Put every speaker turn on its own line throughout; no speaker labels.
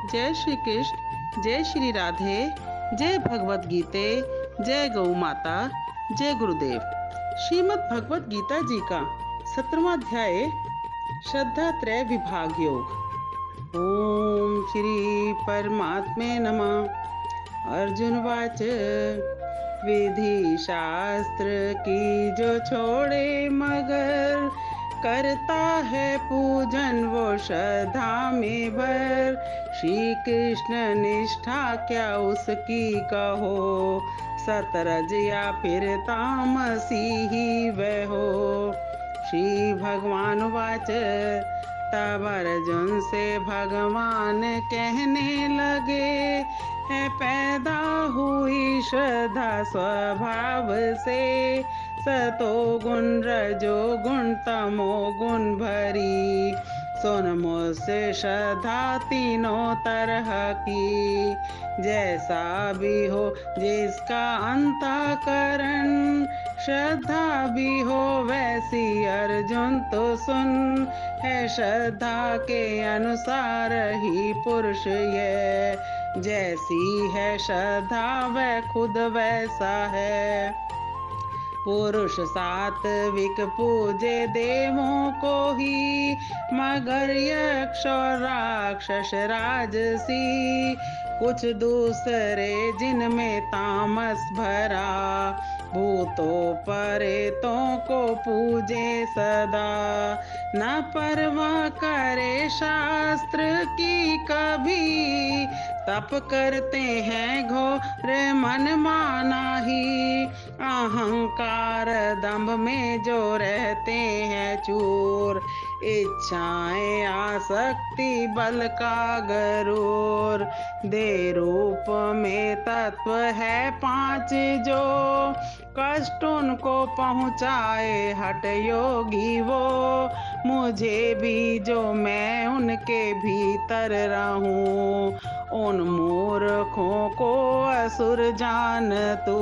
जय श्री कृष्ण, जय श्री राधे, जय भगवत गीते, जय गौ माता, जय गुरुदेव। श्रीमद् भगवत गीता जी का 17वां अध्याय श्रद्धा त्रय विभाग योग। ओम श्री परमात्मे नमः। अर्जुन वाच विधि शास्त्र की जो छोड़े मगर करता है पूजन वो श्रद्धा में भर। श्री कृष्ण निष्ठा क्या उसकी कहो, सतरज या फिर तामसी ही वह हो। श्री भगवान वाच तब अर्जुन से भगवान कहने लगे, है पैदा हुई श्रद्धा स्वभाव से, सतो गुण रजो गुण तमो गुण भरी। सुन मुझसे श्रद्धा तीनों तरह की, जैसा भी हो जिसका अंतःकरण, श्रद्धा भी हो वैसी अर्जुन तो सुन। है श्रद्धा के अनुसार ही पुरुष ये, जैसी है श्रद्धा वह खुद वैसा है। पुरुष सात्विक पूजे देवों को ही, मगर यक्ष और राक्षस राजसी। कुछ दूसरे जिनमें तामस भरा, भूतों प्रेतों को पूजे सदा। न परवाह करे शास्त्र की कभी, तप करते हैं घोर मन माना ही। अहंकार दंभ में जो रहते हैं चूर, इच्छाएं आसक्ति बल का गरूर। दे रूप में तत्व है पांच जो, कष्ट उनको पहुँचाए हठ योगी वो। मुझे भी जो मैं उनके भीतर रहूं, उन मूर्खों को असुर जान तू।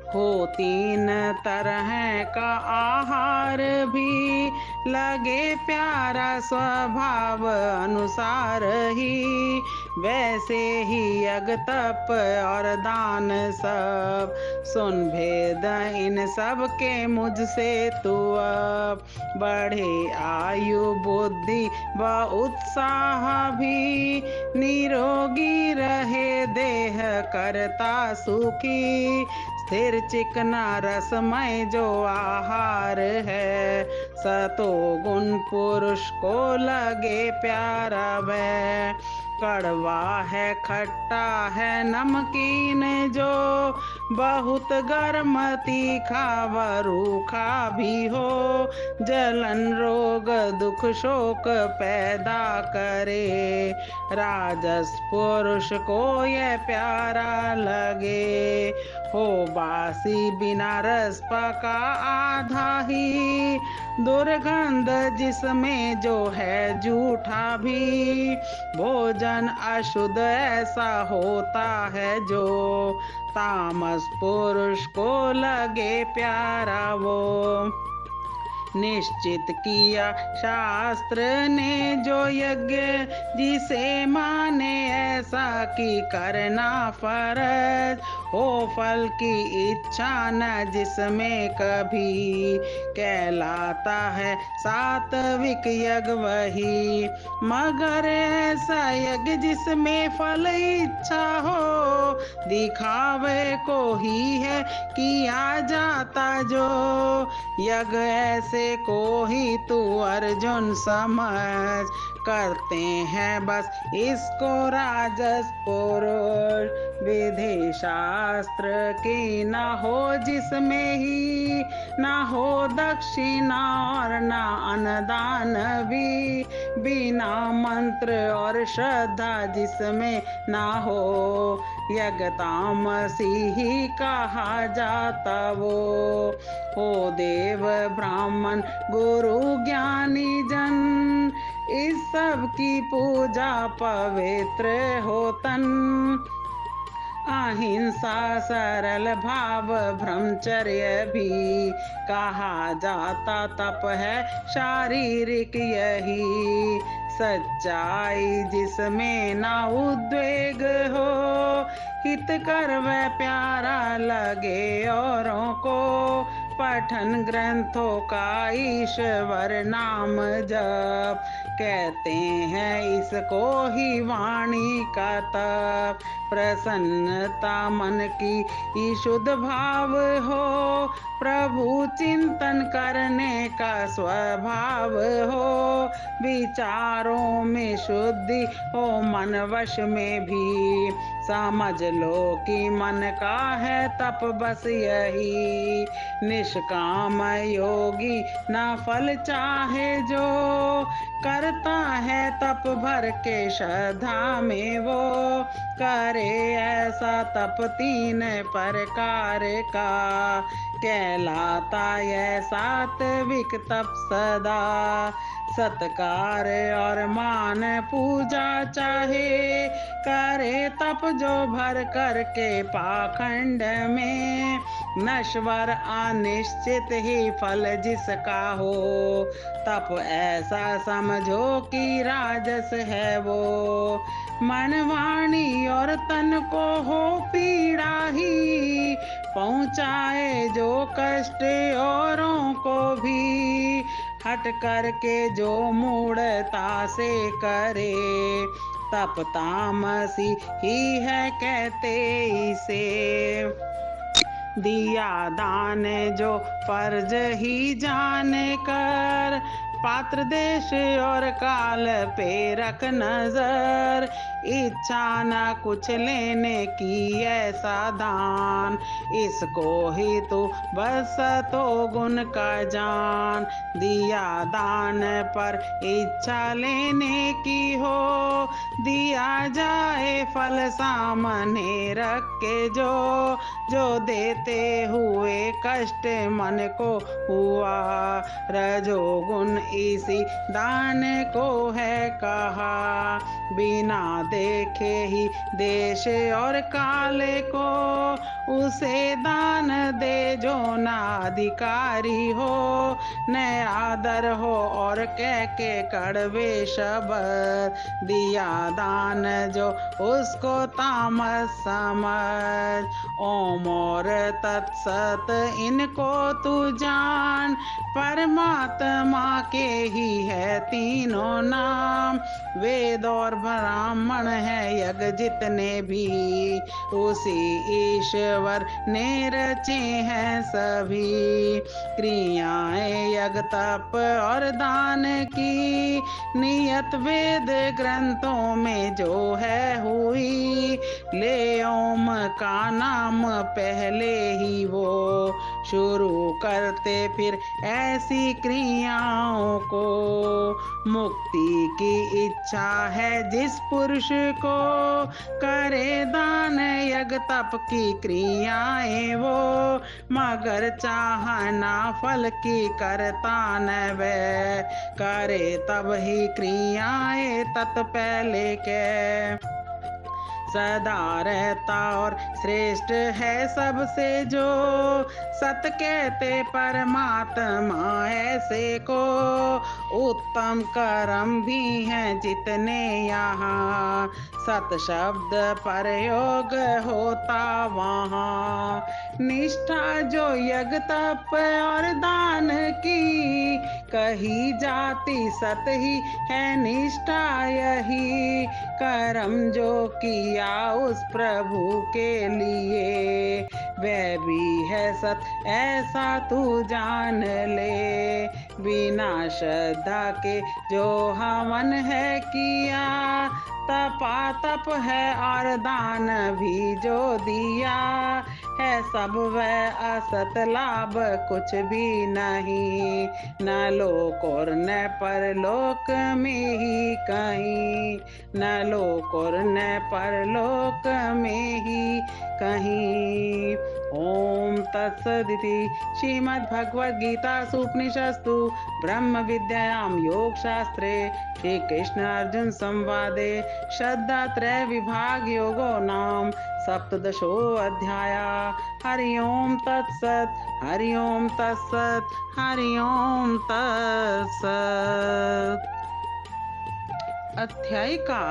हो तीन तरह का आहार भी, लगे प्यारा स्वभाव अनुसार ही। वैसे ही यज्ञ तप और दान सब, सुन भेद इन सब के मुझसे तू अब। बढ़े आयु बुद्धि व उत्साह भी, निरोगी रहे देह करता सुखी। स्थिर चिकना रसमय जो आहार है, सतो गुण पुरुष को लगे प्यारा वह। कड़वा है खट्टा है नमकीन जो, बहुत गर्म तीखा व रूखा भी हो। जलन रोग दुख शोक पैदा करे, राजस पुरुष को यह प्यारा लगे। हो बासी बिना रस पका आधा ही, दुर्गंध जिसमें जो है झूठा भी। भोजन अशुद्ध ऐसा होता है जो, तामस पुरुष को लगे प्यारा वो। निश्चित किया शास्त्र ने जो यज्ञ, जिसे माने ऐसा कि करना फर्ज। हो फल की इच्छा न जिसमें कभी, कहलाता है सात्विक यज्ञ वही। मगर ऐसा यज्ञ जिसमें फल इच्छा हो, दिखावे को ही है किया जाता जो। यज्ञ ऐसे को ही तू अर्जुन समझ, करते हैं बस इसको राजस पुरुष। विधि शास्त्र की न हो जिसमें ही, न हो दक्षिणा और न अन्नदान भी। बिना मंत्र और श्रद्धा जिसमें न हो, यज्ञ तामसी ही कहा जाता वो। हो देव ब्राह्मण गुरु ज्ञानी जन, इस सब की पूजा पवित्र हो तन। अहिंसा सरल भाव ब्रह्मचर्य भी, कहा जाता तप है शारीरिक यही। सच्चाई जिसमें ना उद्वेग हो, हित कर वह प्यारा लगे औरों को, पठन ग्रंथों का ईश्वर नाम जप, कहते हैं इसको ही वाणी का तप। प्रसन्नता मन की शुद्ध भाव हो, प्रभु चिंतन करने का स्वभाव हो, विचारों में शुद्धि हो मन वश में भी, समझ लो कि मन का है तप बस यही, निष्काम योगी ना फल चाहे जो, करता है तप भर के श्रद्धा में वो, करे ऐसा तप 3 प्रकार का, कहलाता यह सात्विक तप सदा, सत्कार और मान पूजा चाहे, करे तप जो भर कर के पाखंड में, नश्वर अनिश्चित ही फल जिसका हो, तप ऐसा समझो कि राजस है वो, मन वाणी और तन को हो पीड़ा ही, पहुँचाए जो कष्ट औरों को भी, हट करके जो मूढ़ता से करे, तप तामसी ही है कहते इसे, दिया दान जो फर्ज ही जान कर, पात्र देश और काल पे रख नजर, इच्छा न कुछ लेने की ऐसा दान, इसको ही तो बस तो गुण का जान, दिया दान पर इच्छा लेने की हो, दिया जाए फल सामने रख के जो देते हुए कष्ट मन को हुआ, रजोगुण इसी दान को है कहा, बिना देखे ही देश और काले को, उसे दान दे जो ना अधिकारी हो, न आदर हो और कह के कड़वे शब्द, दिया दान जो उसको तामस समझ, ओम और तत्सत इनको तू जान, परमात्मा के ही है तीनों नाम, वेद और ब्राह्मण है यज्ञ जितने भी, उसी ईश्वर ने रचे हैं सभी, क्रियाएं यज्ञ तप और दान की, नियत वेद ग्रंथों में जो है हुई, ले ओम का नाम पहले ही वो, शुरू करते फिर ऐसी क्रियाओं को, मुक्ति की इच्छा है जिस पुरुष को, करे दान यज्ञ तप की क्रियाएं वो, मगर चाहना फल की करता न वह, करे तब ही क्रियाएं तत् पहले के, सदा रहता और श्रेष्ठ है सबसे जो, सत कहते परमात्मा ऐसे को, उत्तम कर्म भी हैं जितने यहाँ, सत शब्द प्रयोग होता वहाँ, निष्ठा जो यज्ञ तप और दान की, कही जाती सत ही है निष्ठा यही, कर्म जो किया उस प्रभु के लिए, वह भी है सत ऐसा तू जान ले, बिना श्रद्धा के जो हवन है किया, तपा तप है और दान भी जो दिया, है सब वह असत लाभ कुछ भी नहीं, न लोक और न परलोक में ही कहीं, न लोक और न परलोक में ही कहीं। ओम तत्सदिति श्रीमद्भगवद्गीतासु उपनिषत्सु ब्रह्म विद्यायां योग शास्त्रे श्री कृष्ण अर्जुन संवादे श्रद्धात्रय विभाग योगो नाम सप्तदशो अध्याय। हरि ओम तत्सत, हरि ओम तत्सत, हरि ओम तत्सत। अध्याय का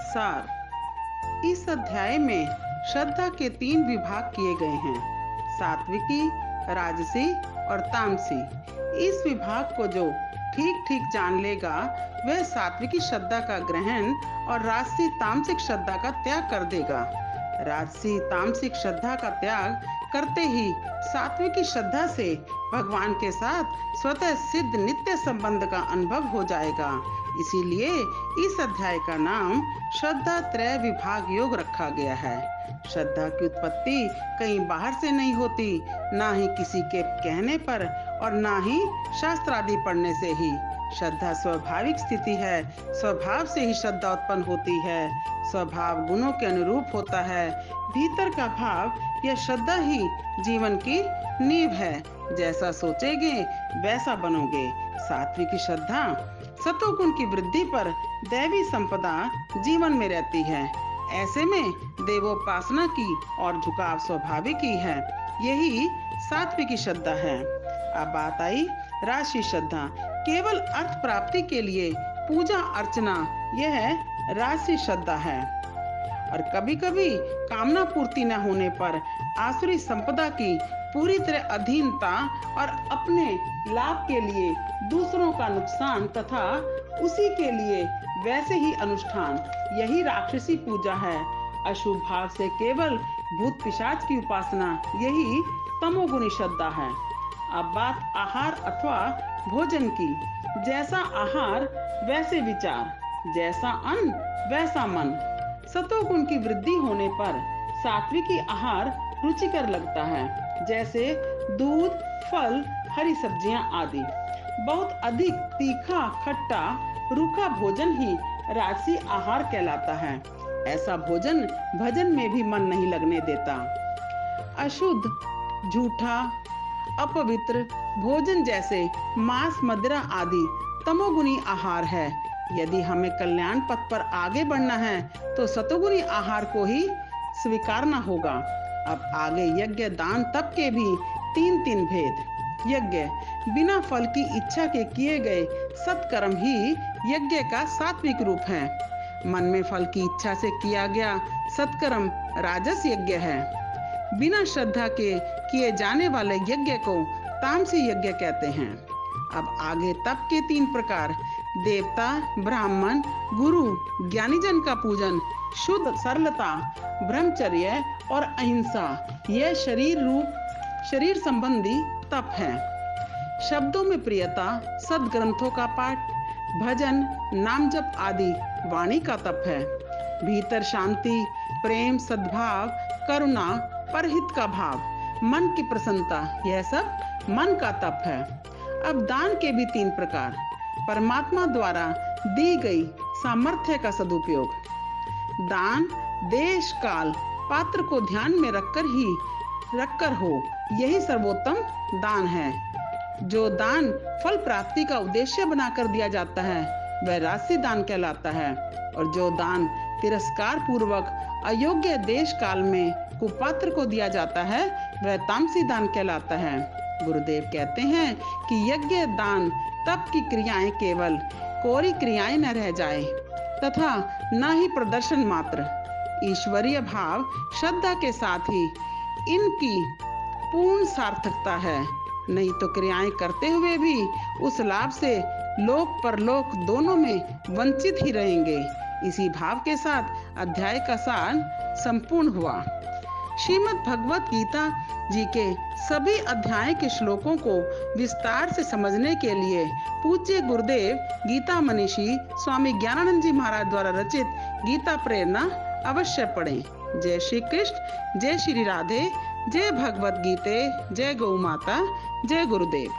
सार। इस अध्याय में श्रद्धा के 3 विभाग किए गए हैं, सात्विकी, राजसी और तामसी। इस विभाग को जो ठीक ठीक जान लेगा वह सात्विकी श्रद्धा का ग्रहण और राजसी तामसिक श्रद्धा का त्याग कर देगा। राजसी तामसिक श्रद्धा का त्याग करते ही सात्विकी श्रद्धा से भगवान के साथ स्वतः सिद्ध नित्य संबंध का अनुभव हो जाएगा। इसीलिए इस अध्याय का नाम श्रद्धा त्रय विभाग योग रखा गया है। श्रद्धा की उत्पत्ति कहीं बाहर से नहीं होती, ना ही किसी के कहने पर और ना ही शास्त्र आदि पढ़ने से ही। श्रद्धा स्वाभाविक स्थिति है, स्वभाव से ही श्रद्धा उत्पन्न होती है। स्वभाव गुणों के अनुरूप होता है। भीतर का भाव यह श्रद्धा ही जीवन की नींव है। जैसा सोचेंगे वैसा बनोगे। सात्विकी श्रद्धा सतोगुण की वृद्धि पर दैवी संपदा जीवन में रहती है। ऐसे में देवोपासना की और झुकाव स्वाभाविक ही है। यही सात्विकी श्रद्धा है। अब बात आई राजसी श्रद्धा। केवल अर्थ प्राप्ति के लिए पूजा अर्चना, यह राजसी श्रद्धा है। और कभी कभी कामना पूर्ति न होने पर आसुरी संपदा की पूरी तरह अधीनता और अपने लाभ के लिए दूसरों का नुकसान तथा उसी के लिए वैसे ही अनुष्ठान, यही राक्षसी पूजा है। अशुभ भाव से केवल भूत पिशाच की उपासना, यही तमोगुणी श्रद्धा है। अब बात आहार अथवा भोजन की। जैसा आहार वैसे विचार, जैसा अन्न वैसा मन। सतोगुण की वृद्धि होने पर सात्विकी आहार रुचिकर लगता है, जैसे दूध, फल, हरी सब्जियां आदि। बहुत अधिक तीखा, खट्टा, रूखा भोजन ही राजसी आहार कहलाता है। ऐसा भोजन भजन में भी मन नहीं लगने देता। अशुद्ध, झूठा, अपवित्र भोजन जैसे मांस, मदिरा आदि तमोगुणी आहार है। यदि हमें कल्याण पथ पर आगे बढ़ना है तो सतोगुणी आहार को ही स्वीकारना होगा। अब आगे यज्ञ, दान, तप के भी 3 भेद। यज्ञ बिना फल की इच्छा के किए गए सत्कर्म ही यज्ञ का सात्विक रूप है। मन में फल की इच्छा से किया गया सत्कर्म राजस यज्ञ है। बिना श्रद्धा के किए जाने वाले यज्ञ को तामसी यज्ञ कहते हैं। अब आगे तप के 3 प्रकार। देवता, ब्राह्मण, गुरु, ज्ञानीजन का पूजन, शुद्ध सरलता, ब्रह्मचर्य और अहिंसा, यह शरीर संबंधी तप है। शब्दों में प्रियता, सद्ग्रंथों का पाठ, भजन, नाम जप आदि वाणी का तप है। भीतर शांति, प्रेम, सद्भाव, करुणा, परहित का भाव, मन की प्रसन्नता, यह सब मन का तप है। अब दान के भी 3 प्रकार। परमात्मा द्वारा दी गई सामर्थ्य का सदुपयोग। दान देश, काल, पात्र को ध्यान में रखकर हो, यही सर्वोत्तम दान है। जो दान फल प्राप्ति का उद्देश्य बनाकर दिया जाता है वह राजसी दान कहलाता है। और जो दान तिरस्कार पूर्वक अयोग्य देश काल में कुपात्र को दिया जाता है वह तामसी दान कहलाता है। गुरुदेव कहते हैं कि यज्ञ, दान, तप की क्रियाएं केवल कोरी क्रियाएं न रह जाए तथा न ही प्रदर्शन मात्र। ईश्वरीय भाव श्रद्धा के साथ ही इनकी पूर्ण सार्थकता है। नहीं तो क्रियाएं करते हुए भी उस लाभ से लोक परलोक दोनों में वंचित ही रहेंगे। इसी भाव के साथ अध्याय का सार संपूर्ण हुआ। श्रीमद् भगवत गीता जी के सभी अध्याय के श्लोकों को विस्तार से समझने के लिए पूज्य गुरुदेव गीता मनीषी स्वामी ज्ञानानंद जी महाराज द्वारा रचित गीता प्रेरणा अवश्य पढ़ें। जय श्री कृष्ण, जय श्री राधे, जय भगवत गीते, जय गौ माता, जय गुरुदेव।